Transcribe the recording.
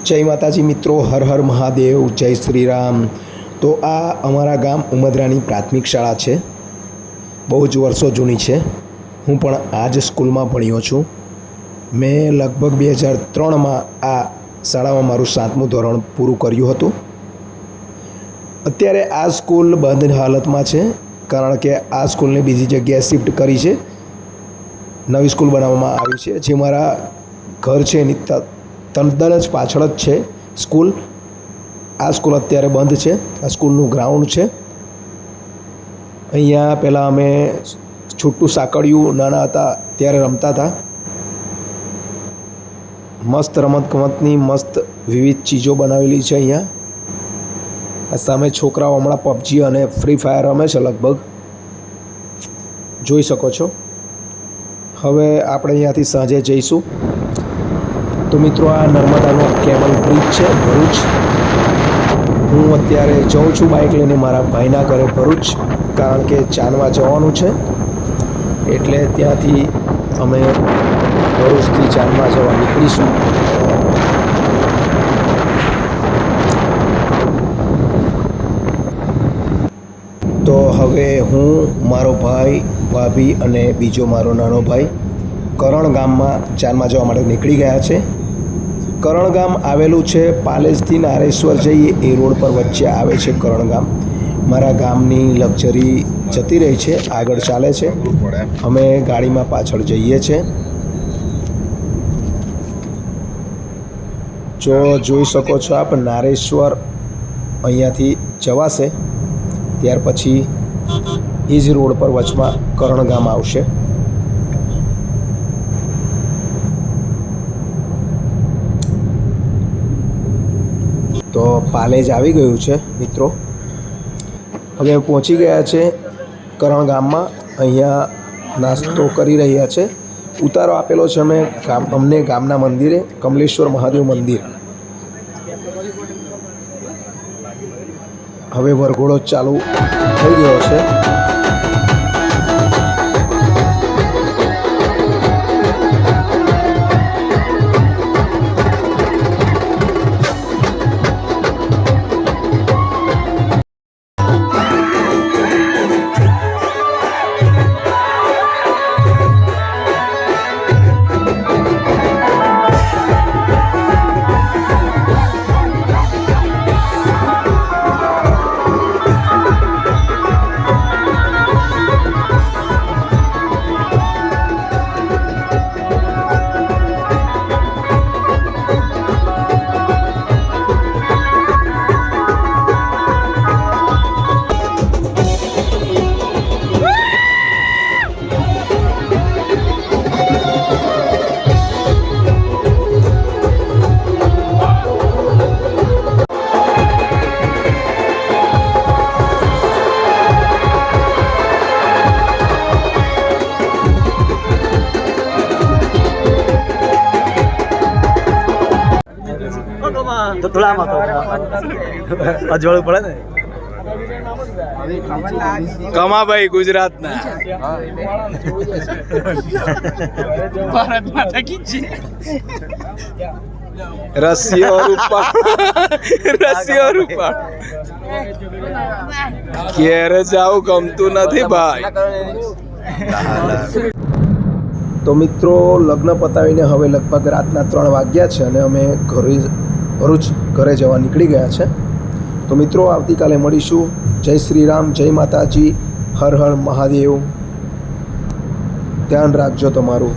जय माताजी मित्रों, हर हर महादेव, जय श्री राम। तो आ अमरा गाम उमदरानी प्राथमिक शाळा है। बहु ज वर्षों जूनी है। हूँ पण आज स्कूल में भण्यो छूँ। मैं लगभग 2003 में आ शाळा में मारू 7मुं धोरण पूरुं कर्युं हतुं। अत्यारे आ स्कूल बंद हालत में है, कारण के आ स्कूल ने बीजी जग्याए शिफ्ट करी है। नवी स्कूल बनाववामां आवी छे, जे मारा घर है एनी तद्दन ज पाछळ ज छे स्कूल। आ स्कूल अत्यारे बंद है। आ स्कूलनुं ग्राउंड है। अहींया पहेला अमे छूटुं साकळियुं नाना हता त्यारे रमता था। मस्त रमत-गमतनी मस्त विविध चीज़ों बनावेली है। अहींया आ सामे छोकराओ हमणां पबजी अने फ्री फायर रमे छे, लगभग जोई शको छो। हवे आपणे अहींयाथी सांजे जईशुं। तो मित्रों, आ नर्मदानो केबल ब्रिज है भरूच। हूँ अत्यारे जाऊँ छूँ बाइक लईने मारा भाईना घरे भरूच, कारण के चानवा जवानुं छे, एटले त्यांथी अमे भरूचथी चानवा जवा નીકળીશું। तो हवे हूँ, मारो भाई, भाभी अने बीजो मारो नानो भाई करण गाममां चानवा जवा माटे નીકળી ગયા છે। करण गाम आवेलू है पालेजथी नारेश्वर जईए ए रोड पर वच्चे आवे छे करण गाम। मारा गामनी लक्झरी जती रही है, आगळ चाले छे। अमे गाड़ी में पाछळ जईए छे। जो जोई शको छो आप, नारेश्वर अहींयाथी जवाशे, त्यार पछी ए ज रोड पर वचमां करण गाम आवशे। तो पालेज आवी गयुं छे मित्रों। हवे पहोंची गया छे करण गाम में। अहींया नास्तो करी रह्या छे। उतारो आपेलो छे अमने गामना मंदिरे, कमलेश्वर महादेव मंदिर। हवे वरघोड़ो चालू थई गयो छे। तो थोड़ा मत अजवाळू पड़े ने कमा भाई गुजरात ना भारत माता की जय। रसिया रूपा रसिया रूपा क्યારે जाऊ गमતું નથી ભાઈ। तो मित्रों, लग्न पतावीने हवे लगभग रातना 3 वाग्या छे अने अमे भरूच घरे जवा નીકળી ગયા છે। तो मित्रों, आवतीकाले મળીશું। जय श्री राम, जय माताजी, हर हर महादेव। ध्यान राखजो तमारुं।